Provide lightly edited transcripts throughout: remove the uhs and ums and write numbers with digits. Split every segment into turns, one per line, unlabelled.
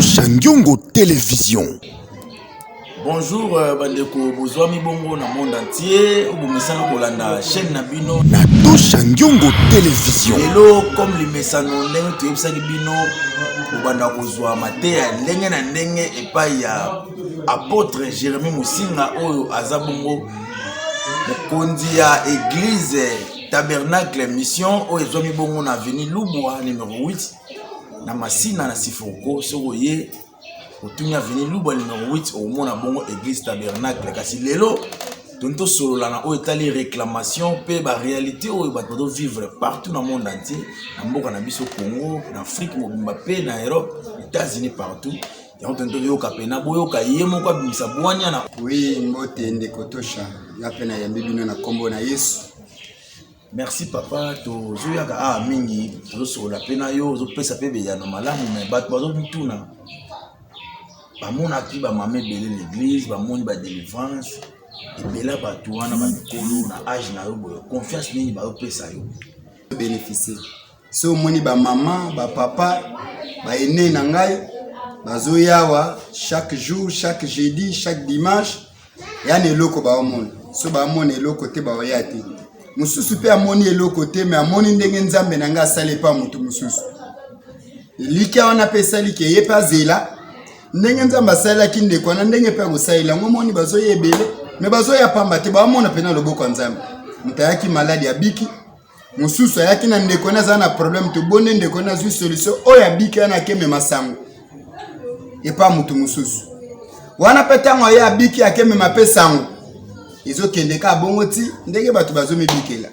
Tosha Ngiongo Télévision.
Bonjour bandeko bozwami bongo na monde entier obomesana kolanda chaîne Nabino
na Tosha Ngiongo Télévision.
Hello comme les mesano ndenge toyebisaki bino obanda kozwa mateya ndenge na ndenge epai ya apôtre Jérémie Musinga oyo aza bongo mokonzi ya église Tabernacle Mission oyo ezwami bongo na avenue Lubwa numéro 8 na Masina na Sifoko sokoye otunya avenue Lubwa numéro 8 au mona bongo église Tabernacle kasi lelo tonto sololana oyo etali réclamation pe ba réalité oyo bato do vivre partout dans le monde entier na mboka na biso Congo na Afrique mobimba pe na Europe États-Unis partout yango tonto yoka pe na boyoka ye moko abimisa bwanya na
oui mbote ndeko Tosha ya pena ya bibino na kombo na Yesu.
Merci papa to zoyaka mingi to solola pe na yo zo pesa pe beya na malamu mais bato bazo mituna bamona ki ba mame belé l'église bamoni ba délivrance et bela bato wana ba mikolo na âge na yo boyo confiance nini ba pesa yo
bénéficier so moni ba maman ba papa ba ene na ngai bazo yawa chaque jour chaque jeudi chaque dimanche yani eloko ba omona so ba mona eloko te ba oyate mususu pe amoni eloko te mais amoni ndenge nzambe na nga sale pa mutu mususu likia wana pesa like ye pa zela ndenge nzamba sala kinde kwana ndenge pe kosaila ngomoni bazo yebele me bazo ya pamba te ba mona pena loboko nzambe mutayaki maladi ya biki mususu ayaki na ndeko na za na problème to bonne ndeko na zu solution o ya biki ana keme masango e pa mutu mususu wana petango ya biki akeme mapesango izo kende ka bongo ti ndenge bato bazo mebikela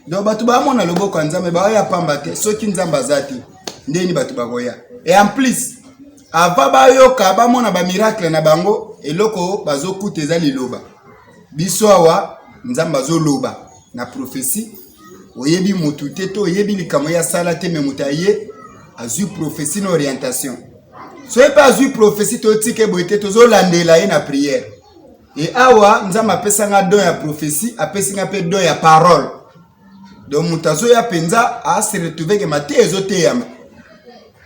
do bato ba mona loboko nzambe ba ya pamba te soki nzamba zati ndeni bato bakoya et en plus ava ba yoka ba mona ba miracle na bango eloko bazo kuteza liloba biso awa nzamba zo loba na prophétie oyebi mutu te to oyebi likamo ya sala te me mutaye azu prophétie na orientation so e pas azu prophétie to tike boite to zo landela ye na prière et awa nzamba apesa nga don ya prophétie apesi nga pe don ya parole donc mutazo ya penza a se retrouver que mate ezoteyama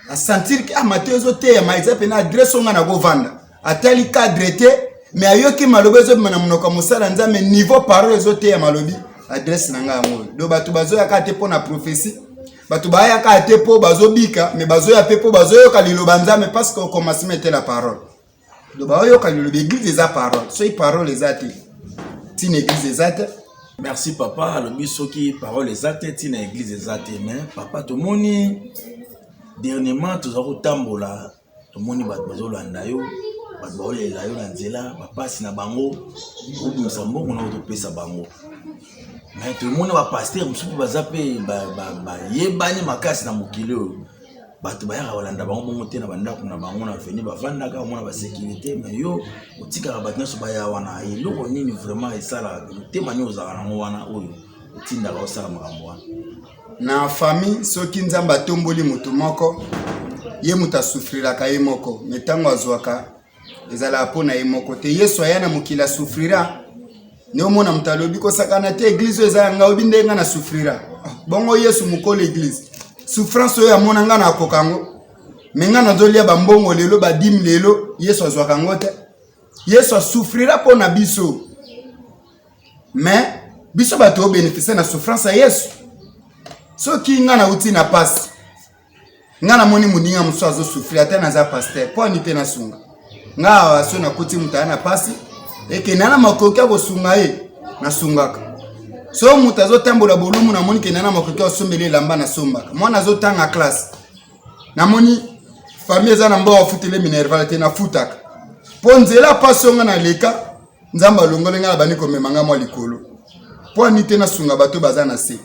a sentir que mate ezoteyama ezape na adresse nga na govanda atali cadre te mais ayoki maloba ezobima na monoko mosala nzambe niveau parole ezoteyama lobi adresse na nga ngo do bato bazo ya ka te po na prophétie bato ba ya ka te po bazo bika mais bazo ya pe po bazo yoka liloba nzambe parce que au commencement était la parole do ba yoka liloba église eza parole so i parole ezate tine église ezate.
Merci papa le biso ki parole ezate tine église ezate mais papa to moni dernièrement toza kotambola to moni bato bazolanda yo bato baolela yo na nzela bapasi na bango obimisa mbongo na otopesa bango mais to moni ba pasteur mususu baza pe yebani makasi na mokili oyo bato bayaka kolanda bango bongo te na bandako na bango na veni bavandaka omona basécurité mais yo otikaka bato nyonso baya wana eloko nini vraiment esala motema nini ozalaka nango wana oyo otindaka osala makambo wana
na famille soki nzambe atomboli moto moko ye moto asufriraka ye moko me ntango azwaka ezalaka mpo na ye moko te yesu aya na mokili asufrira ne omona moto alobi kosakana te église oyo eza yanga obi ndenge nga na sufrira bongo yesu mokolo église souffrance oyo amona nga na akokango me nga nazolia bambongo lelo badimi lelo yesu azwaka ngo te yesu asufrira mpo na biso mais biso bato obénéficie na souffrance ya yesu soki nga na uti na pasi nga na moni muninga muso azosufrira te naza pasteur mpo ani te nasunga nga aso nakuti mutu aya na pasi ekenda na makoki akosunga ye nasungaka so mutu azotambola bolumu namoni kenda na makoki asombela elamba nasombaka mwana azotanga classe namoni famille eza na mboka afutele minerval te nafutaka mpo nzela pasi onga na leka nzambe alongoli nga na bani komema nga mwa likolo mpo ani te nasunga bato baza na se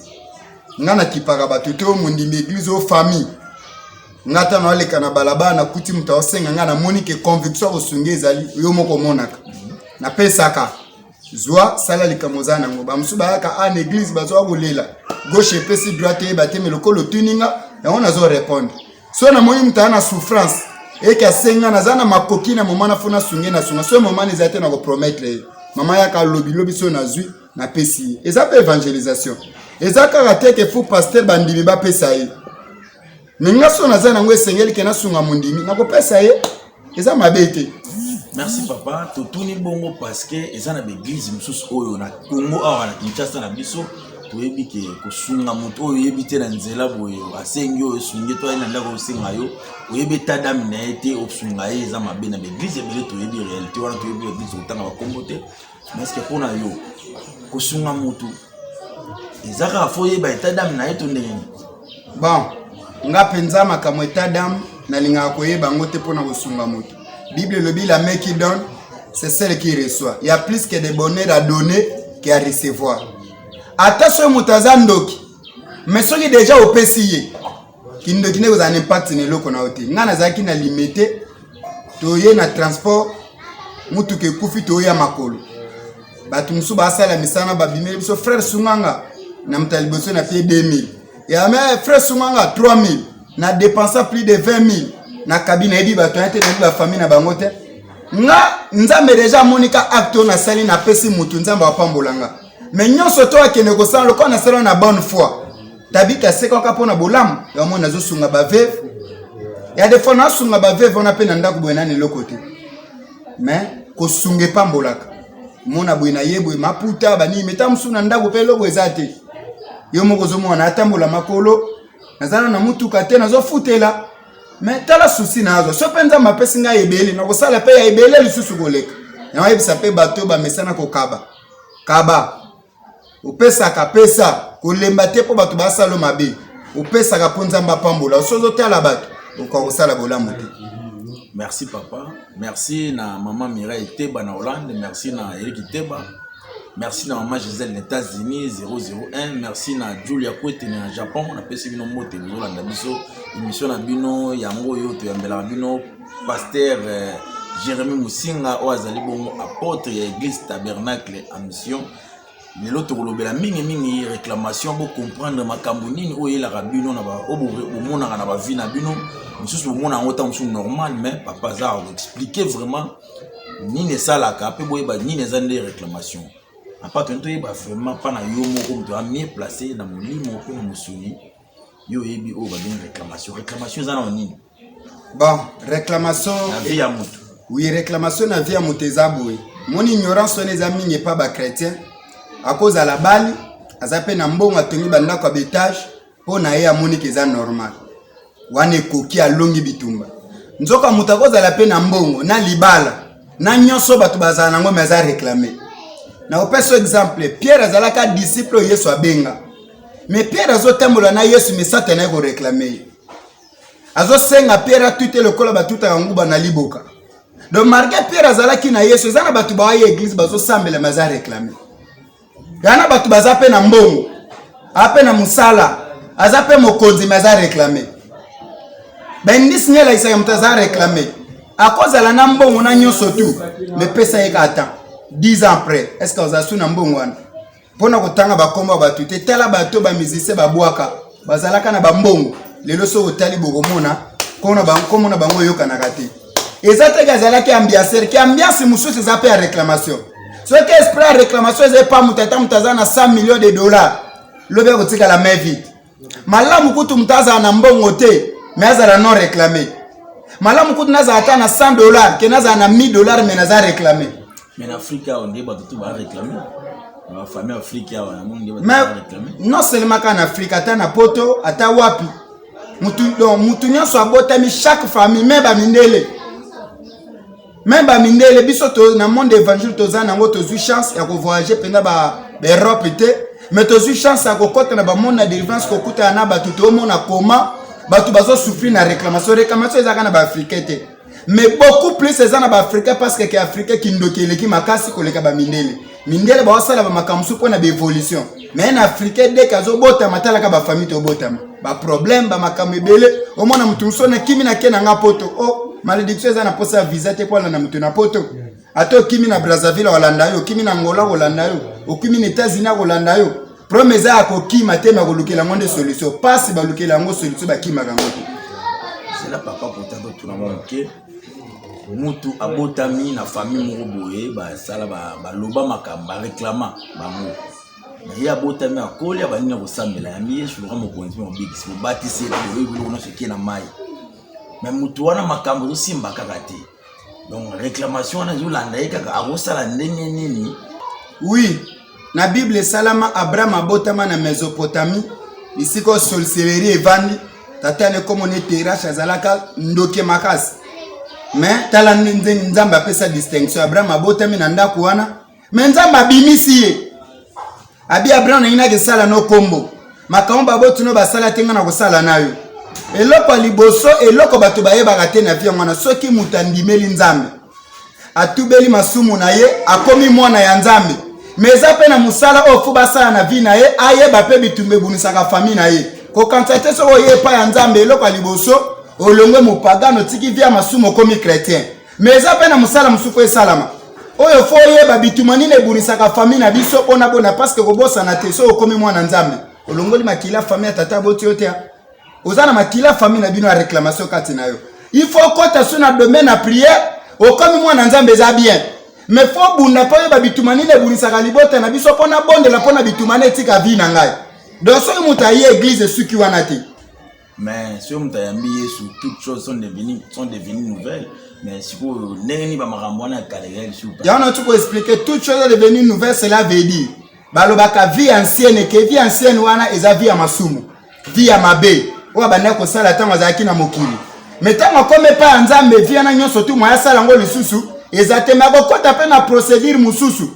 nga na kipaka bato te omondimbi église o famille nga ta na oleka na balabala na kuti mutu aosenga nga namoni ke conviction akosunga ezali yo moko monaka napesaka zwa sala likambo za nango bamusu bayaka na église bazo kolela gauche epesi droite eyeba te me lokolo tuninga yango nazo répondre so namoni mutu aya na souffrance eke asenga naza na makoki na moma nafuna sunge na sunga so moma eza te na kopromettre ye mama yaka lobi so nazwi napesi ye eza pe évangélisation eza kaka te ke fu pasteur bandimi bapesa ye Ninga so naza nango esengeli ke nasunga mundimi nakopesa ye eza mabete.
Merci papa, totuni bongo parce que eza na l'église mususu oyo na Congo awa na Kinshasa na biso toyebi ke kosunga moto oyo yebite na nzela boye asengi oyo sunge to ina ndako osenga yo oyebi tadam na ete osunga ye eza mabe na l'église ebele toyebi réalité wana toyebi l'église otanga bakombo te mais que pona yo kosunga moto ezaka fo yeba tadam na eto ndenge
bon nga penza makambo tadam na linga koyeba ngote pona kosunga moto. Bible le dit la main qui donne, c'est celle qui reçoit. Il y a plus que de bonheur à donner qu'à recevoir. Attention mutaza ndoki. Mais ceux qui déjà au PCI, qui ne vous un impact sur le qu'on a ôté. Ngana zaki na limité, toye na transport, mutu ke kufi toye makolo. Batu musu basa la misana babimeli biso frère Sunganga na mtaliboso na paye 2000. Ya mais frère Sunganga 3000. Na dépensé plus de 20 000. Na cabine ebi bato ete na famille na bango te nga nzambe déjà monika acto na sali na pesi mutu nzambe apambolanga mais nyonso to akene ko sala ko na sala na bonne foi tabika seka ka pona bolamu ya mona zo sunga ba veve ya de fois na sunga ba veve on appelle ndako bwena ne lokote mais ko sunge pambolaka mona bwena yebwe maputa bani meta musuna ndako pe lobo ezate yo moko zo mona atambola makolo nazana na mutu kate na zo futela. Mais t'as la souci nazo. So penza mapesi nga ebele na kosala pe ya ebele lisusu koleka. Na webisa pe bato ba mesana ko kaba. Kaba. Opesa ka pesa kolemba te po bato ba salo mabe. Opesa ka ponza mbapambola. Osozo tala bato. Okosala bolamu te.
Merci papa. Merci na maman Mireille Teba na Hollande, merci na Eric Teba. Merci na maman Gisèle aux États-Unis 001. Merci na Julia Kwete na Japon. On a passé bino moté nous la biso émission na bino yango yo to yambela bino pasteur Jérémy Musinga o azali bongo apôtre ya église tabernacle en mission. Mais l'autre kolobela mingi réclamation pour comprendre makambo nini o yela rabino na ba o mona na ba vie na bino. Mususu mona ngota musu normal mais papa za expliquer vraiment nini sala ka pe boyeba nini zande réclamation. À part que tu vraiment pas na yo moko tu as mieux placé dans mon lit mon peu musuni yo ebi o ba bien réclamation za na nini
bon réclamation
na vie ya mutu
oui réclamation na vie ya mutu ezaboué mon ignorance on les amis n'est pas ba chrétien à cause à la balle azape na mbongo atongi banda kwa betage po na ye amoni keza normal wane koki alongi bitumba nzoka mutakoza la pe na mbongo na libala na nyonso batu bazana nango meza réclamer. Na opeso exemple Pierre azalaka disciple Yesu abenga mais Pierre azotambola na Yesu mais Satan ko réclamer azo senga Pierre tuite lokola batuta yanguba na liboka donc marqué Pierre azalaki na Yesu ezana batu ba ye église bazo sambela maza réclamer yana batu bazape na mbongo ape na musala azape mokonzi maza réclamer ben nisnyela isa mtaza réclamer à cause la na mbongo na nyonso tu mais pesa yeka ata 10 ans après, est-ce que vous avez un bon one? Pona kotanga ba komba ba tuté tela bato ba musicien ba boaka bazalaka na bambongo lelo so otali bokomona kona ba komona bango yoka na kati ezate gazalaki ambiance ki ambiance mususu zape ya réclamation so que esprit réclamation c'est pas mutata mutazana 100 millions de dollars lobe kotika la main vite malamu kutu mutaza na mbongo te mais azala non réclamer malamu kutu naza ata na 100 dollars ke naza na 1000 dollars mais naza réclamer.
Mais en Afrique, on dit que tout va réclamer. La famille africaine, on
réclamer. Non seulement qu'en Afrique, ata na poto, ata wapi. Mutu nyonso abotami chaque famille, même bamindele. Même bamindele, biso to na monde évangile tozana nango tozu chance ya ko voyager penda ba Europe te, mais tozu chance ya ko kota na ba monde na délivrance ko kuta na ba tuto mona koma, batu bazo souffrir na réclamation ezaka na ba africain te. Mais beaucoup plus ces gens africains parce que les Africains qui nous qui makasi koleka ba mindele. Mindele ba osala ba makamsu po na ba évolution. Mais un Africain dès kazo bota matala ka ba famille to bota. Ba problème ba makamebele au mona mutu sona kimi na kena nga poto. Oh, malédiction za na posa visa te kwa na mutu na poto. Ato kimi na Brazzaville Hollanda yo, kimi na Angola Hollanda yo, o kimi na États-Unis Hollanda yo. Promesa ako kima te ma kolukela ngonde solution. Passe ba lukela ngo solution ba kima kango.
C'est là papa pourtant tout na monke. Mutu abotami na famille moko boye ba sala ba loba makamba réclama ba mo mais ya bota me akoli abanina kosambela ya miye je vraiment continue mon big si batisi le oui on a ce qui na mai mais mutu wana makambo zo simba kaka te donc réclamation na zo landa kaka akosala ndenge nini.
Oui, na Bible salama Abraham abotama na Mésopotamie isiko sorcellerie evandi tatane comme on était riche azalaka ndoke makasi mais tala nzambe apesa distinction Abraham abotami na ndako wana mais nzambe abimisi ye abi Abraham na ina gesala no kombo makambo babotuno basala tenga na kosala nayo eloko liboso eloko bato bayebaka te na vie ngwana soki mutandimeli nzambe atubeli masumu na ye akomi mwana ya nzambe meza pe na musala ofu basala na vie na ye ayeba pe bitumbe bunisaka famille na ye ko kantate so oye pa ya nzambe eloko liboso olongwe mupagano tiki via masumu komi chrétien meza pe na musala musufu esalama oyo fo yeba bitumani ne bunisaka famille na biso pona bona parce que kobosa na te so okomi mwana nzambe olongoli makila famille tata boti yote ozana makila famille na bino a réclamation kati na yo il faut kota sur na domaine à prière okomi mwana nzambe za bien mais faut bunda pa yeba bitumani ne bunisaka libota na biso pona bonde la pona bitumani tika vie na ngai donc so muta ye église suki wana te
mais si on t'a Yesu toutes choses sont devenues nouvelles mais si vous n'ayez pas marambona calégel sur
ya on a tout expliquer toutes choses sont devenues nouvelles cela veut dire balobaka vie ancienne que vie ancienne wana eza vie ya masumu vie ya mabe oba bana ko sala tango za kina mokili mais tango comme pas nzambe vie na nyonso tu moya sala ngo lisusu ezatema ko kota pe na procédure mususu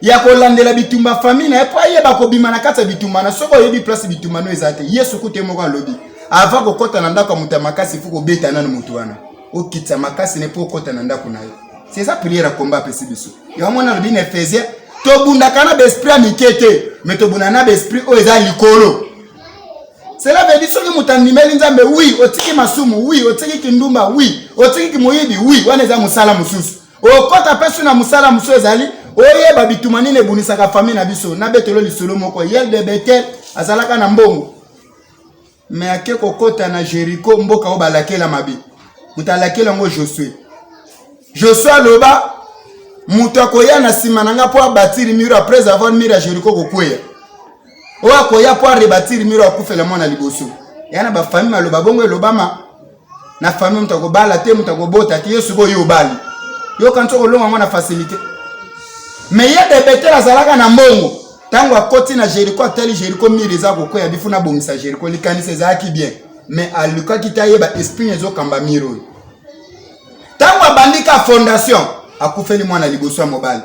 ya ko landela bitumba famille na epo yeba ko bima na kata bitumba na soko yebi place bitumba no ezate Yesu kuté moko alobi avant ko kota na ndako muta makasi fuko beta na mutu wana okitsa makasi ne po kota na ndako nayo c'est ça prière à combat pesi biso ya mona lobi na Ephésiens to bunda kana besprit amikete mais to bunda na besprit o eza likolo. Cela veut dire que mutandimeli nzambe oui otiki masumu oui otiki kindumba oui otiki kimoyibi oui wana eza musala mususu okota pesu na musala mususu ezali oyeba bitumani ne bunisaka famille na biso na betelo lisolo moko yel de Betel azalaka na mbongo mais akeko kota na Jéricho mboka o balakela mabi mutalakela ngo Josué loba mutakoya na simananga po abatiri mur après avoir mur à Jéricho kokweya oa koya po rebatiri mur akufela mwana liboso yana ba famille maloba bongo elobama na famille mutako bala te mutako bota te Yesu bo yo bali yo kanto kolonga mwana facilité mais ya de Betel azalaka na mbongo tango akoti na Jéricho atali Jéricho mire za kokweya bifuna bongisa Jéricho likanisa ezaki bien mais aluka kitayeba esprit ezo kamba miro tango abandika fondation akufeli mwana liboso ya mobali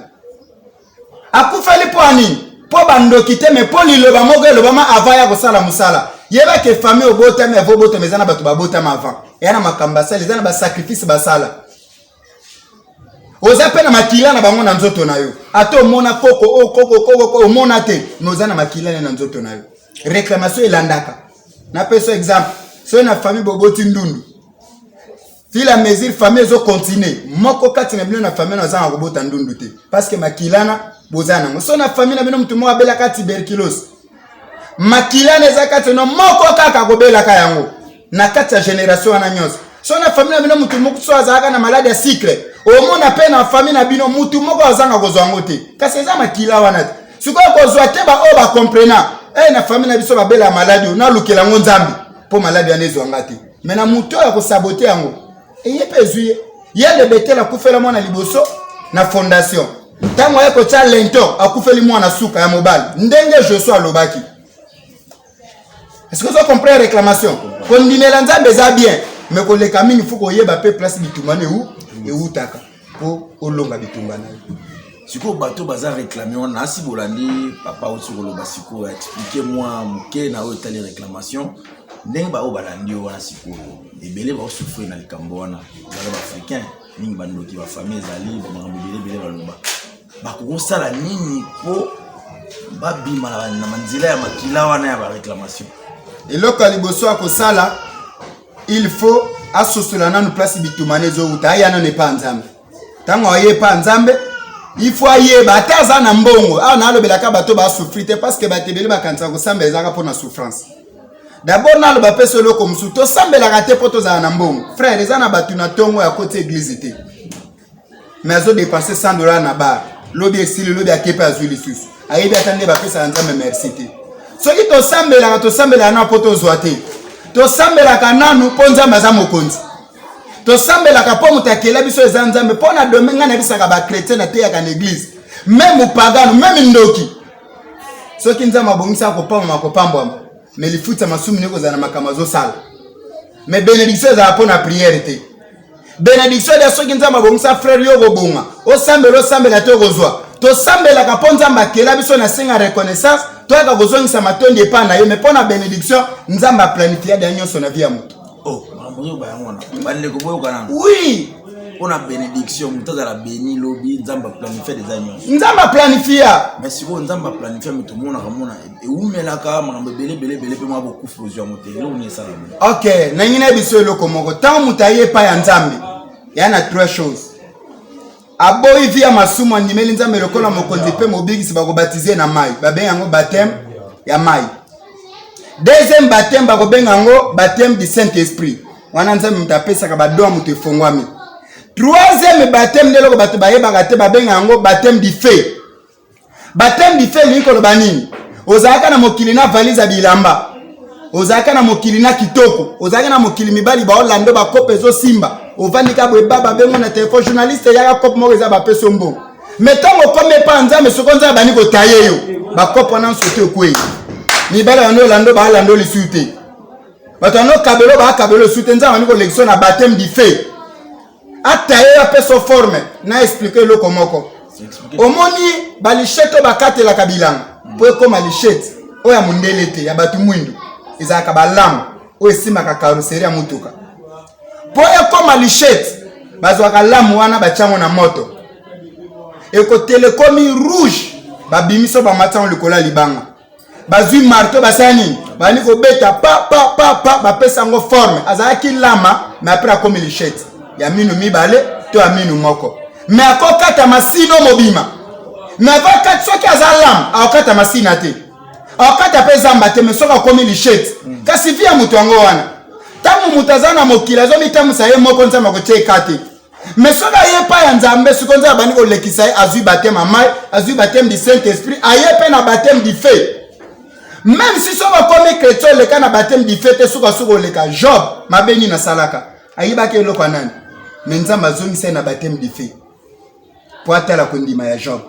akufeli po anini po bandoki te mais po liloba moko elobama avant ya kosala musala yeba ke famille obotami avo botami eza na bato babotama avant eya na makambo basala eza na basacrifice basala oza pe na makila na bango na nzoto na yo ata omona koko omona te noza na makila na nzoto na yo réclamation elandaka na peso exemple so na famille boboti ndundu si la mesure famille zo continuer moko kati na bino na famille na zanga kobota ndundu te parce que makilana bozana ngo so na famille na bino mutu mo abela ka tuberculose makilana eza kati no moko kaka kobela ka yango na kati ya génération na nyonso so na famille na bino mutu moko so azaka na maladie ya cycle omona pe na famille na bino mutu moko azanga kozwa ngo te kasi eza makila wana te sikoyo kozwa te ba o ba comprena na famille na biso babela maladie na lukela ngo nzambi po maladie anezo ngati mais na mutu ya ko saboter yango eye pezuye ya de Betel akufela mwana liboso na fondation tango ayeko tia lento akufeli mwana suka ya mobali ndenge Josué alobaki. Est-ce que vous comprenez réclamation kondimela nzambe za bien mais ko leka mingi fuko yeba pe place bitumane ou et utaka po olonga bitumana
siko bato baza réclamer on a si bolandi papa osukolo basiko expliquer moi muke na o tali réclamation ndenge ba o balandi wana siko ebele ba souffrir na likambo wana ba africain mingi bandoki ba famille zali ba mangambele bele baloba ba ko sala nini po ba bima na manzila ya makila wana ya ba réclamation
eloko liboso akosala il faut asosula na nous place bitumane zo utaya na ne pa nzambe tango aye pa nzambe il faut aye bataza na mbongo na alobelaka bato ba souffrir parce que batebele bakanza ko samba ezaka pour na souffrance. D'abord na loba peso loko musuto sambela kate poto za na mbongo frère eza na batu na tongo ya côté église te mais azo dépenser $100 na bar lobi esili lobi akepa azuli susu ayebi atande bapesa nzambe merci te soki tosambelaka na po tozwa te tosambelaka nanu po nzambe aza mokonzi tosambelaka po moto akela biso eza nzambe mpo na domenga na bisaka bakretien na teyaka na eglise meme pagano meme ndoki soki nzambe abongisa kopambwama me lifuta masumu niko kozala na makambo azosala me bénédiction ezala mpo na priere te bénédiction de soki nzambe abongisa frère yo kobonga osambela te okozwa tosambelaka mpo nzambe akela biso na senga reconnaissance toyaka kozongisa matondi epai na yo me mpo na bénédiction nzambe aplanifia da nyonso na vie ya moto. Oui.
On a bénédiction, muta za la béni lobby, nzamba planifier des agneaux.
Nzamba planifier.
Mais si vous nzamba planifier mais tout le monde a ramona et où mais la ka ma belé pe moi beaucoup fusion moté. Là on est ça.
OK, na ngina biso eloko moko. Tant mutaye pa ya nzambe. Ya na trois choses. Aboyi via masumu ndimeli nzambe lokola mokonzi pe mobigisi ba ko baptiser na mai. Ba benga ngo baptême ya mai. Deuxième baptême ba ko benga ngo baptême du Saint-Esprit. Wana nzambe mutapesa ka badoa mutu efongwami. Troisième baptême de l'eau bateau bayebagate babengango baptême du feu. Baptême du feu ni ko banini. Ozaka na mokili na valise bilamba. Ozaka na mokili na kitoko. Ozaka na mokili mibali ba Orlando ba kopezo simba. Ovandika bwe baba bengo na téléphone journaliste ya kope mo eza ba peso mbo. Metango comme pa nzambe sokonza bani ko taye yo. Ba kope na nsote kwei. Mibali ya Orlando ba Orlando li suite. Batano kabelo ba kabelo suite nzambe ni ko lection na baptême du feu. Ataye ya peso forme na expliquer lo komoko omoni balicheto bakate la kabilanga po koma lichete oya mundelete ya batu mwindu izaka balamu o esima ka carrosserie ya mutuka po koma lichete bazwaka lamu wana bachango na moto eko telekomi rouge babimiso ba matang likola libanga bazui marteau basani bani ko beta pa bapesa ngo forme azaki lama mais après akomi lichete ya minu mibale to ya minu moko me akokata masino mobima me akokata soki azalam akokata masina te akokata pe zamba te me soki akomi lichete kasi via mutu yango wana tamu mutu aza na mokili azomitamusa ye moko nzambe akotia ekate me soki aye pa ya nzambe soki nzambe abandi kolekisa ye azwi bateme ya mai azwi bateme du Saint-Esprit aye pe na bateme du feu même si soki akomi chrétien oleka na bateme du feu te soki oleka Job mabeni na salaka ayibaki eloko nani mais nzamba azongisa na baptême du feu po atala kondima ya Job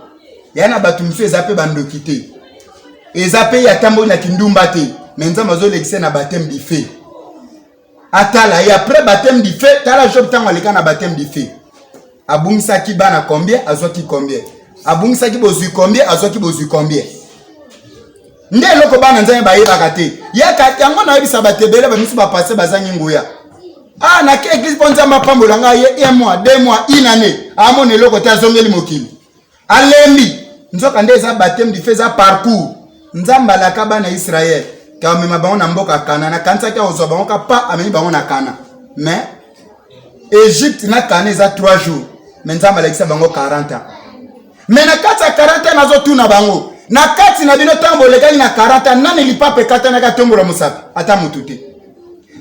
yana batu msu ezape bandoki te ezape ya tambo na kindumba te mais nzamba azolekisa na baptême du feu atala et après baptême du feu tala Job tango aleka na baptême du feu abungisaki bana combien azwaki combien abungisaki bozwi combien azwaki bozwi combien nde eloko bana nzambe bayebaka te yaka yango na yebisa batebele bamisu bapase bazangi nguya ah na ke église ponza mapambola nga ye 1 mois 2 mois une année amone loko te azongeli mokili alembi nzoka nde za baptême du feu za parcours nzamba la kabana Israël ka mema bango na mboka kana na kanisa ka ozwa bango ka pa ameni bango na kana mais Égypte na kana za 3 jours mais nzamba la kisa bango 40 ans mais na kati 40 ans nazo tuna bango na kati na bino tambo lekali na 40 ans nani lipape kata na ka tombola musapi ata mutute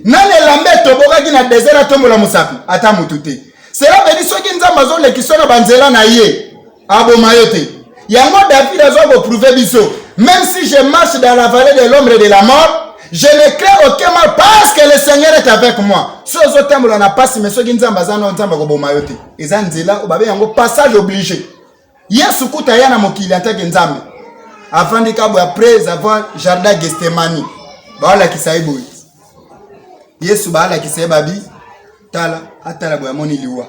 nane lambe tobokaki na désert tombola musapi ata mutute cela veut dire soki nzamba zo lekisona banzela na ye aboma yote yango David azo prouver biso même si je marche dans la vallée de l'ombre de la mort je ne crains aucun mal parce que le Seigneur est avec moi sozo tambola na passe mais soki nzamba zano nzamba ko boma yote eza nzela obabe yango passage obligé Yesu kuta yana mokili atake nzambe avant de kabo après avoir jardin Gethsemane baola kisaibo Yesu baala kisebabi tala atala boya moni liwa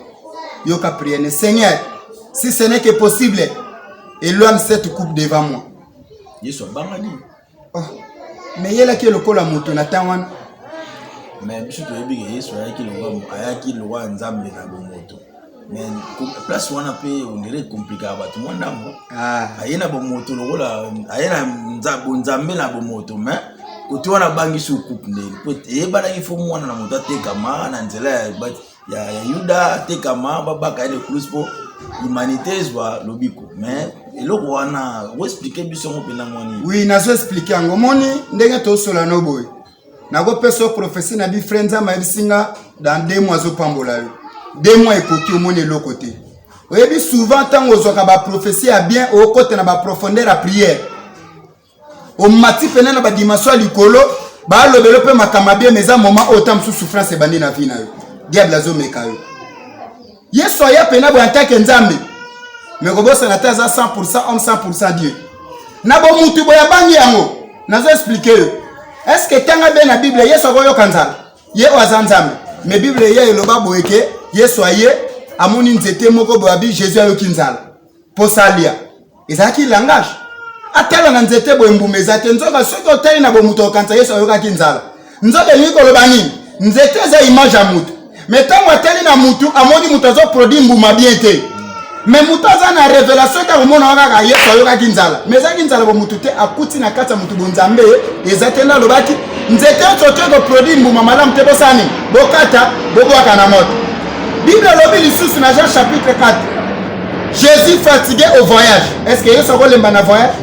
yoka prière Seigneur si ce n'est que possible éloigne cette coupe devant moi
Yesu bangani
oh mais yela ki lokola moto na tangwana
mais biso to yebi Yesu ayaki lo wa nzambe na bomoto mais place wana pe on dirait compliqué abatu mwana mo ayena bomoto lokola ayena nzambe na bomoto mais kote wana bangi su coupe ndeli peut ebala ifo mwana na moto atekama na nzela ya Yuda atekama babaka ile crucifixion humanité zwa lobiko mais eloko wana wo expliquer biso mo pena mwani
oui nazo expliquer ngo moni ndenge to sola no boy nako peso prophétie na bi friends ama bisinga dans 2 mois zo pambola yo 2 mois ekoki omoni eloko te oyebi souvent tango zo ka ba prophétie a bien au côté na ba profondeur à prière au mati pena na ba dimension likolo ba lobelo pe makamabie meza moment autant sous souffrance bandi na vie na yo diable azo meka yo yeso ya pena bo antake nzambe mais ko bossa na taza 100% homme 100% Dieu na bo mutu bo ya bangi yango nazo expliquer yo est-ce que tanga be na Bible yeso ko yo kanzala ye wazanzambe mais Bible ye eloba boyeke yeso ye amoni nzete moko bo abi Jésus ayo kinzala posalia ezaki langage atala na nzete bo embumeza te nzoka soki otali na bo muto kanza yeso ayo kinzala nzoka ni ko loba nini nzete za image ya mutu mais tango atali na mutu amoni mutu azo produit mbuma bien te mais mutu aza na révélation ta komona kaka yeso ayo kinzala mais za kinzala bo mutu te akuti na kata mutu bonzambe ezate na lobaki nzete soki ko produit mbuma malamu te bosani bokata bobwaka na moto Bible lobi lisusu na Jean chapitre 4 Jésus fatigué au voyage. Est-ce que Yesu ko lemba na voyage?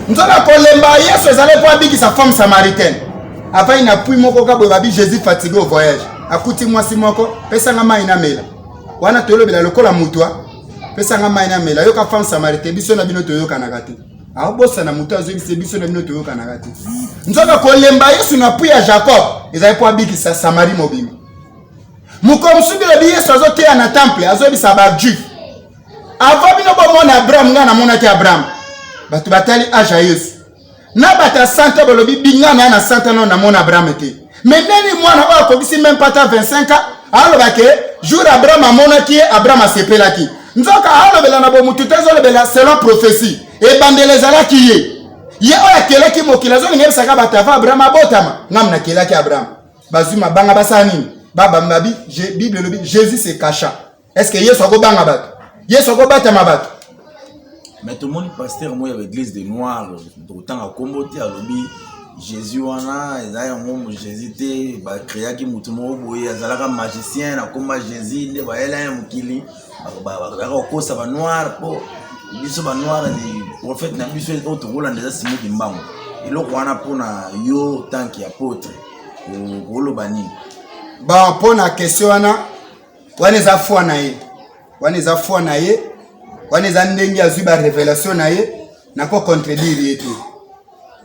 Nzoka ko lemba Yesu ezale po abiki sa femme samaritaine. Avant ina pui moko ka bobabi Jésus fatigué au voyage. Akuti mwasi moko pesa nga mai na mela. Wana tolobela lokola mutwa pesa nga mai na mela. Yo ka femme samaritaine biso na bino toyoka na kati. A bossa na mutu azo biso na bino toyoka na kati. Nzoka ko lemba Yesu na pui ya Jacob ezale po abiki sa Samari mobimi. Mukomsubi le biye sozo te na temple azo bisa ba juif. Avant bino bo mona Abraham nga na mona te Abraham. Batu batali aja Yesu. Na bata santa bolobi binga na santa na mona Abraham te. Mais neni mwana ba ko bisi même pas ta 25 ans. Alors ba ke jour Abraham mona ki Abraham asepela ki. Nzoka alo bela na bo mutu tezo le bela selon prophétie. E bandelezala ki ye. Ye oya kele ki mokila zo ngebe saka bata va Abraham abotama. Ngamna kele ki Abraham. Bazuma banga basani. Baba mabi, Bible lobi Jésus se cacha. Est-ce que Yesu ko banga bat? Yesu ko bata mabat.
Mais tout le monde pasteur moi avec l'église des noirs autant à Kombote à lobi Jésus wana ezaya ngomo Jésus te ba créa ki mutu mo boye azalaka magicien na koma Jésus ne ba ela mukili ba ko sa ba noir po biso ba noir ni prophète na biso autre Rolanda za simo kimbango iloko wana pona yo tanki apôtre o lobani.
Bon, pour la question, wana za foi na ye. Wana za foi na ye. Wana za ndengi azuba révélation na ye. Na ko contredire yetu.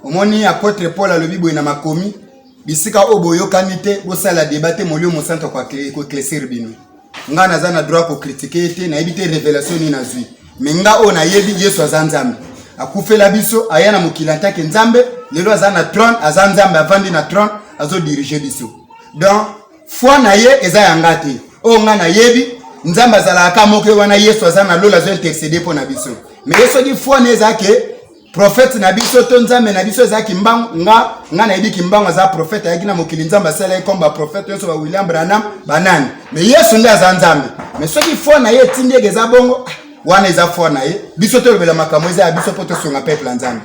Omoni apôtre Paul alobi boye na makomi. Bisika oboyo kanite bo sala débattre molio mo centre ko éclaircir bino. Nga na za na droit ko critiquer te na ebite révélation ni na zui. Mais nga o na yebi Yesu azanzambe. Akufela biso ayana mokilanta ke nzambe lelo azana trône azanzambe avandi na trône azo diriger biso. Donc foi na ye eza yangati o nga na yebi nzamba zala ka moke wana Yesu azana lola zo intercéder pour na biso mais yeso di foi na eza ke prophète na biso to nzambe na biso eza kimbango nga na yebi kimbango za prophète yakina mokili nzamba sala komba prophète yeso ba William Branham banani mais Yesu nda za nzambe mais so di foi na ye tindi eza bongo wana eza foi na ye biso to lobela makambo eza biso poto songa peuple nzambe.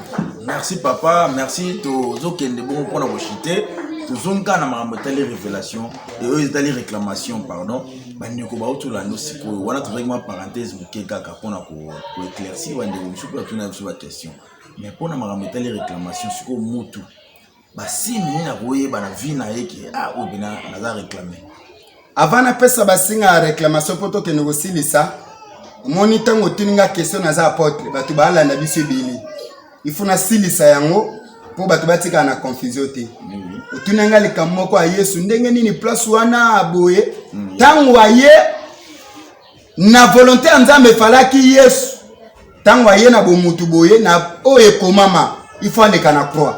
Merci papa, merci to zo kende bon pour na bochité. Tuzonka na makambo tali révélation et eux tali réclamation pardon bandeko ba otula no siko wana vraiment parenthèse mukeka ka pona ko éclaircir wande msuku atuna sur la question mais pona makambo tali réclamation siko mutu ba sini na koye bana vie na yeke obina naza réclamer
avant na pesa basinga réclamation poto ke negosilisa moni tango tininga question na za apôtre batu ba ala na biso bili ifuna silisa yango po batu batika na confusion te. Otunanga likamoko a Yesu ndenge nini place wana aboye tango aye na volonté nzambe falaki Yesu tango aye na bomutu boye na oye komama il faut aller kana croix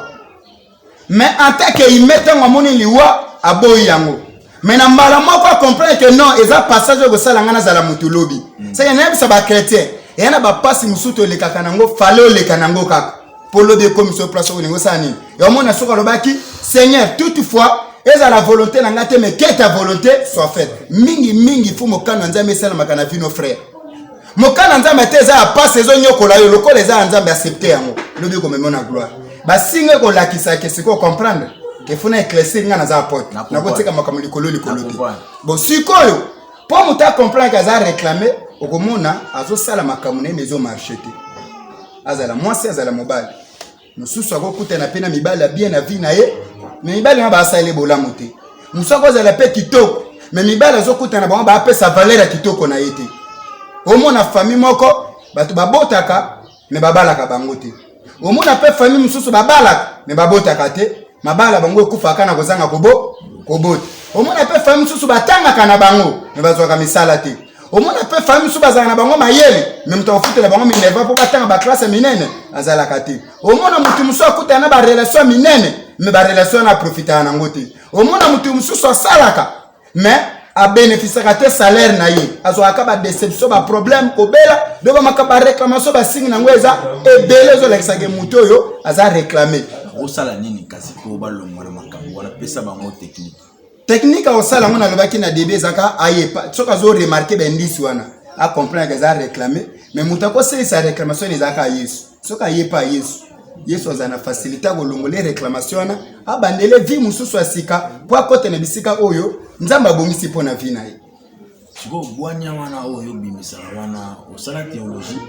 mais en tant que il met tango moni liwa aboye yango mais na mbala moko comprendre que non eza passage ko sala ngana za la mutu lobi ça y a même ça ba chrétien et na ba passe musuto le kakanango falo le kanango kaka polo de commission place au niveau sani et au moins soka lobaki Seigneur toutefois eza la volonté na ngate mais que ta volonté soit faite mingi fu mokana nzambe sala makana vino frère mokana nzambe teza a passe zo nyokola yo lokola eza nzambe accepter yango lobi ko memona gloire ba singa ko lakisa ke siko comprendre que funa éclaircir nga na za apôtre na kotika makambo likolo bon sikoyo po muta comprendre que za réclamer okomona azo sala makambo na mezo marché te azala mwasi azala mobali mususu akokuta na pena mibala bien na vie na ye mais mibali na ba sala bolamu te mususu akozala pe kitoko mais mibali azokuta na bango ba pesa valeur ya kitoko na yete omona famille moko batu babotaka mais babalaka bango te Au monde appelle famille mususu babala mais babota kate mabala bango ekufa na kozanga kobo. Au monde appelle famille mususu batanga kana bango mais bazwaka misala te. Au monde appelle famille mususu bazanga na bango mayele mais muto ofutela bango minerva po batanga ba classe minene azala kate. Au monde mutu mususu akuta na ba relation minene mais ba relation na profiter na ngote. Au monde mutu mususu asalaka mais a bénéficier de salaire na ye azoaka ba déception ba problème kobela do ba makaba réclamation ba signe na ngweza e belé zo lekisa ke muto yo aza réclamer
osala nini kasi ko ba longwa na makambo wala pesa bango
technique osala ngona lobaki na début zaka ayepa soka zo remarquer ben ndisi wana a comprendre que za réclamer mais muto ko c'est sa réclamation les zaka Yesu soka yepa Yesu azana facilité ko longole réclamation na abandele vie mususu asika po akote na bisika oyo nzamba bongisi pona vie na ye
siko bwanya wana oyo bimisa wana osala théologie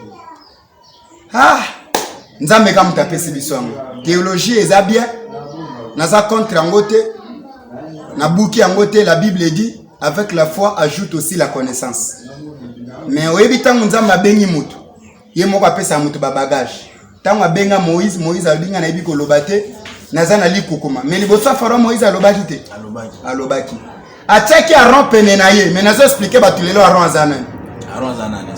nzambe ka mutapesi biswango théologie eza bien naza contre angote na buki angote la Bible dit avec la foi ajoute aussi la connaissance mais oyebi tango nzambe abengi mutu ye moko apesa mutu ba bagage tango abenga Moïse alinga na yebi koloba te naza na likukuma mais liboso afaro Moïse alobaki te alobaki atiaki Aaron pene na ye mais nazo expliquer batulelo Aaron azana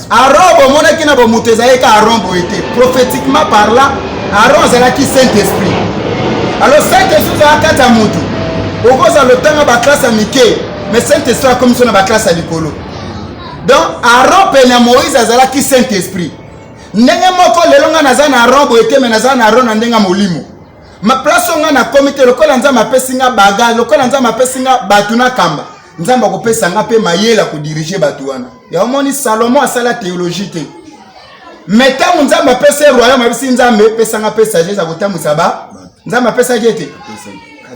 Aaron bomona kina bo mutu ezali ka Aaron boyete prophétiquement parlant Aaron azalaki Saint-Esprit alors Saint-Esprit akata mutu okoza lotanga ba classe mike mais Saint-Esprit comme ça na ba classe likolo donc Aaron pene na Moïse azalaki Saint-Esprit ndenge moko lelo nga naza na Aaron boyete mais naza na Aaron na ndenga molimo ma place nga na comité lokola nzamba pesinga baga lokola nzamba pesinga batuna kamba nzamba ko pesanga pe mayela ko diriger batu wana ya omoni Salomon asala théologie te metango nzamba pese royaume abisi nzambe pesanga pesager za kotambusa ba nzamba pesa jete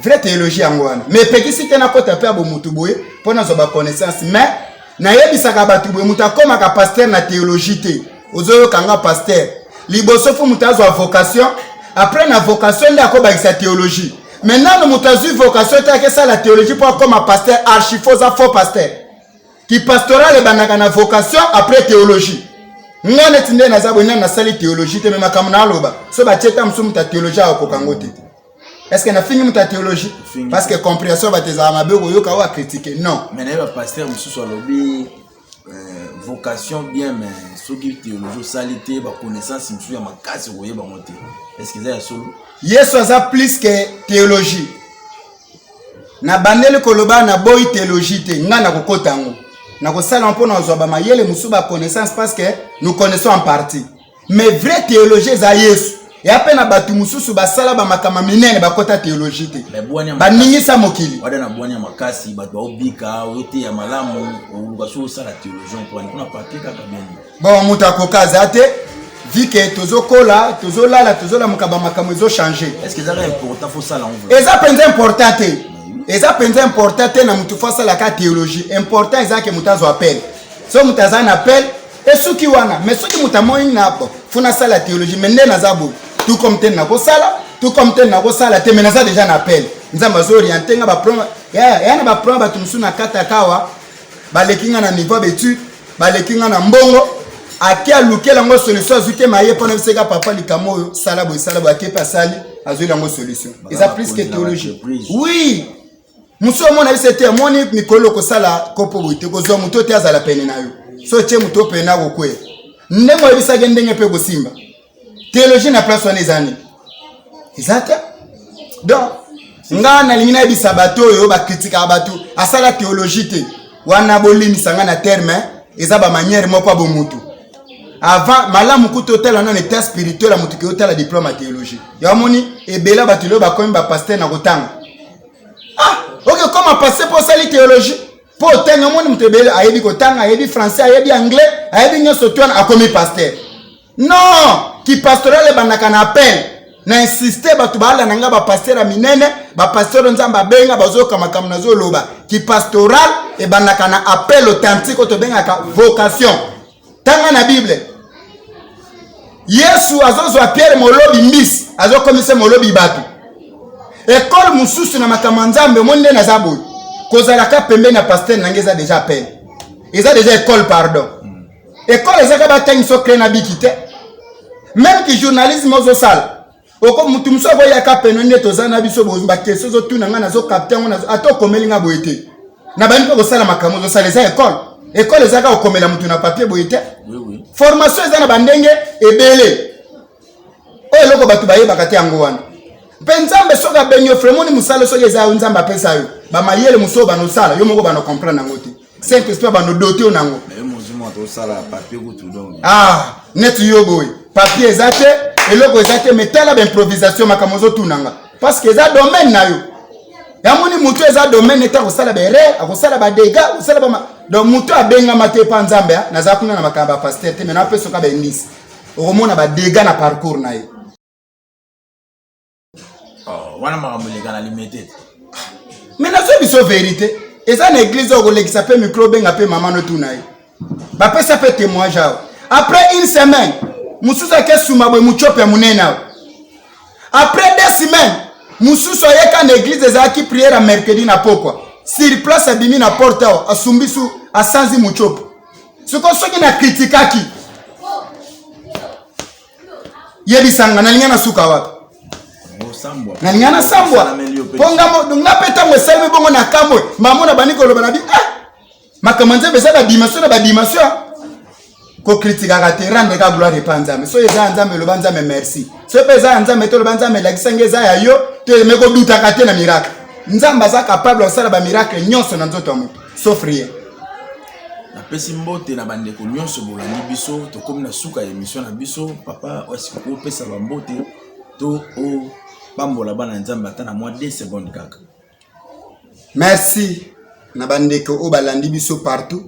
vraie théologie yango wana mais pekisi te na kota pe abo mutu boye pona zo ba connaissance mais na yebisaka batu boye mutu akoma ka pasteur na théologie te ozoyo kanga pasteur liboso fu mutu azwa vocation après la vocation de la théologie. Maintenant, nous avons vocation de la théologie pour comme un pasteur archifaux, un faux pasteur. Qui pastoral et banana vocation après théologie. Nous avons une salle théologie, mais ma loba. So ba cheta msumu ta théologie au kokangote. Est-ce qu'on a fini ta théologie? Parce que compréhension va te zamabe ou yoka wa critiquer. Non.
Mais le pasteur msusu lobby vocation bien mais ce qui théologie salité ba connaissance msusu ya makasi voyer ba monter. Est-ce que c'est solo?
Yesu aza plus que théologie. Na bandele koloba na boy théologie te nga na kokota ngo. Na ko sala mpona ozwa ba mayele musuba connaissance parce que nous connaissons en partie. Mais vrai théologie za Yesu. Et après na batu mususu ba sala ba makama minene ba kota théologie te. Ba ningisa mokili.
Wada na bwanya makasi batu obika wote ya malamu ubaso sala théologie pour kuna pratique ka bien.
Bon muta kokaza te. Vu que tozokola, tozolala, tozolamukaba makambo ezo changer.
Est-ce que c'est important faut ça l'envoi?
Eza penza important te. Eza penza important te na mutu fa sala ka théologie. Important eza ke mutazo appel. So mutaza na appel esuki wana, mais soki mutamoyi na po. Funa sala théologie mende na zabo. Tout comme ten na ko sala, tout comme ten na ko sala te mais naza déjà na appel. Nzamba zo orienter nga ba prendre. Ya na ba prendre ba tumsu na kata kawa. Ba lekinga na niveau d'étude, ba lekinga na mbongo. Akia luke lango solution azuke maye pona biseka papa likamoyo salabo akepa sali azui lango solution. Eza plus que théologie. Oui. Muso mona bisete moni mikolo ko sala kopo boite ko zo muto te azala pene na yo. So che muto pena ko kwe. Ndemo ebisa gendenge pe bosimba. Théologie na place wana ezani. Ezata. Donc ngana lingina ebisa bato yo ba critique abatu asala théologie te. Wana bolimi sanga na terme eza ba manière moko bo mutu. Avant malamu kutotel na état spirituel amutu ki hôtel diplôme en théologie. Ya moni ebela batulo ba comme ba pasteur na kotanga. OK comment passer pour ça la théologie? Pour tenga moni mutebela ayebi kotanga, ayebi français, ayebi anglais, ayebi nyoso twana akomi pasteur. Non, qui pastoral banaka na appel. Na insister batu bala nanga ba pasteur a minene, ba pasteur nzamba benga bazoka makamna zo loba. Qui pastoral e banaka na appel authentique to benga ka vocation. Tanga na Bible. Yesu azozwa Pierre molobi mbisi, azokomisa molobi batu. École mususu na makamanzambe monde na zaboy. Kozalaka pembe na pasteur nangeza déjà appel. Eza déjà école pardon. École ezaka ba tangi so créer na bikite. Même que journalisme ozo sala. oko mutu muso boya ka peno nde tozana biso ba keso zo tuna nga nazo captain nga ato komelinga boyete na bani ko sala makamu zo sala za école ezaka okomela mutu na papier boyete oui formation ezana bandenge ebele o eloko batu baye bakati yango wana penzambe soka benyo fremoni musala soka eza nzamba pesa yo ba mayele muso bano sala yo moko bano comprendre nango te saint esprit bano doté nango
to sala papier ko tout donc
net yo boy papier ezate eloko ezate metala ba improvisation makamozo tunanga parce que eza domaine na yo ya moni mutu eza domaine eta ko sala ba erreur akosala ba dégâts ko sala ba donc mutu abenga mate pa nzambe na za kuna na makamba pasteur te mena peso ka ba indice okomona ba dégâts na parcours na ye
wana makamuleka na limité
mais na zo biso vérité eza na église au kolekisa pe micro benga pe mama no tuna ye ba pesa pe témoignage après une semaine mususa ke suma boy muchope munena après 2 semaines mususa yeka na église eza ki prière mercredi na pokwa sur place abimi na porte asumbisu asanzi muchope soko soki na kritikaki yebisanga na lingana suka wapi na lingana sambwa ponga mo donc na peta mo selme bongo na kamwe mamona baniko loba na bi makamanze besa ba dimension ko kritika te rendre ka gloire et panzame so eza nzambe loba nzambe merci so pesa nzambe to loba nzambe la kisangeza ya yo te meko duta kate na miracle nzamba za capable osala ba miracle nyonso na nzoto amu sauf rien
na pesi mbote na bande ko nyonso bolandi biso to comme na suka émission na biso papa osi ko pesa ba mbote to o bambola bana nzamba atana moins 2 secondes kaka
merci na bande ko o balandi biso partout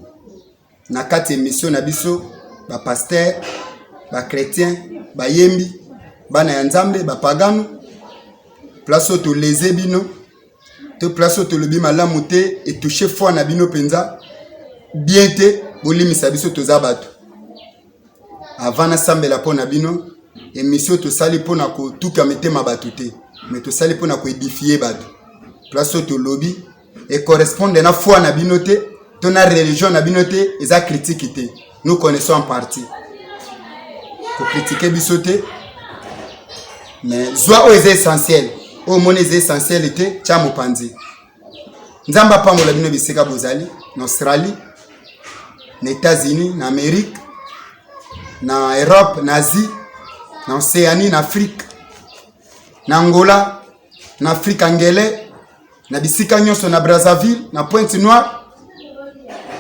na kati émission na biso ba pasteur ba chrétien ba yembi bana ya nzambe ba pagano place to leze bino te place to lobi malamu te et toucher foi na bino penza bien te bolimisa biso toza bato avant na sambela pona bino émission to sali pona ko tuka metema bato te mais to sali pona ko édifier bato place to lobi et correspondre na foi na bino te to na religion na bino te eza critique te nous connaissons en partie ko critiquer biso te mais zwa o essentiel o moni essentiel te cha mopanzi nzamba pambola bino bisika bozali na Australie na États-Unis na Amérique na Europe na Asie na Océanie na Afrique na Angola na Afrique angele na bisika nyonso na Brazzaville na Pointe-Noire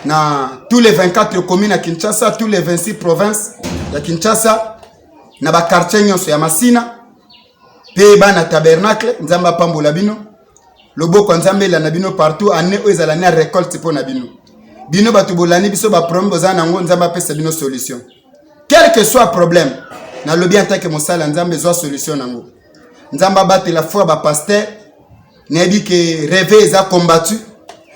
na tous les 24 communes à Kinshasa, tous les 26 provinces de Kinshasa na ba quartier nyonso ya Masina pe bana tabernacle nzamba pambola bino loboko nzambe la na bino partout ane o ezala na récolte po na bino bino batu bolani biso ba problème bozana ngo nzamba pesa bino solution quel que soit problème na lobi en tant que mosala nzambe zo solution nango nzamba bate la foi ba pasteur nebi que rêve eza combattu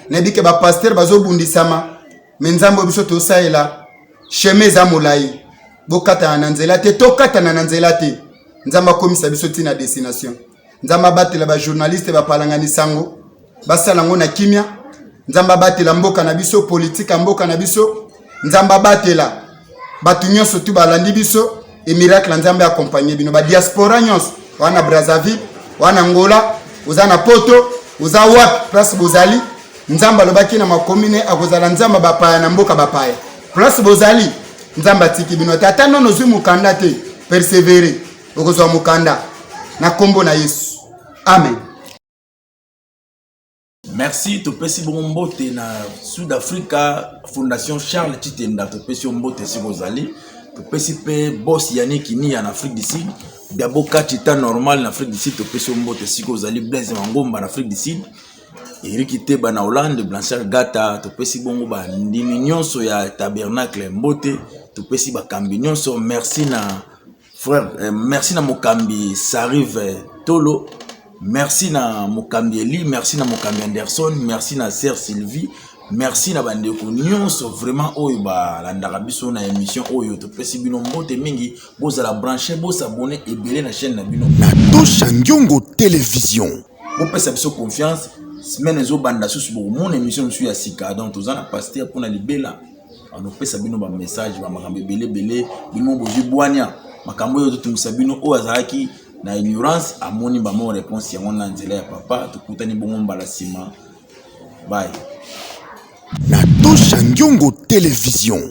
nebi que ba pasteur bazo bundisama mais nzambe biso to saela chemin za molai bokata na nzela te to kata na nzela te nzamba komisa biso tina destination nzamba batela ba journaliste ba palangani sango basala ngo na kimia nzamba batela mboka na biso politique mboka na biso nzamba batela batu nyonso tu balandi biso et miracle nzambe accompagner bino ba diaspora nyonso wana Brazzaville wana Angola uzana poto uza wap place bozali nzamba lobaki na makomine akozala nzamba bapaya na mboka bapaya place bozali nzamba tiki bino tata nono zwi mukanda te persévérer okozwa mukanda na kombo na Yesu amen.
Merci to pesi bombote na Sud Africa Fondation Charles Chitenda to pesi bombote sikozali to pesi pe boss Yannick ni en Afrique du Sud Biaboka Chita normal en Afrique du Sud to pesi bombote sikozali Blaise Mangomba en Afrique du Sud Eric Teba na Hollande Blanchard Gata to pesi bongo ba ndimi nyonso ya tabernacle mbote to pesi ba kambi nyonso merci na frère merci na mokambi Sarive Tolo merci na mokambi Eli merci na mokambi Anderson merci na sœur Sylvie merci na bandeko nyonso vraiment oyo ba landaka biso na émission oyo to pesi bino mbote mingi bozala brancher bo s'abonner ebele na chaîne na bino
na Tosha Ngiongo Télévision
bo pesa biso confiance semaine zo banda susu bo mon émission suis à Sika donc tozana pasteur pour na libela on pesa bino ba message ba makambe belé bino boji bwania makambo yo to tungisa bino o azaki na ignorance amoni bamo réponse yango na nzela ya papa tokutani bongo mbala sima. Bye.
Na Tosha Ngiongo Télévision.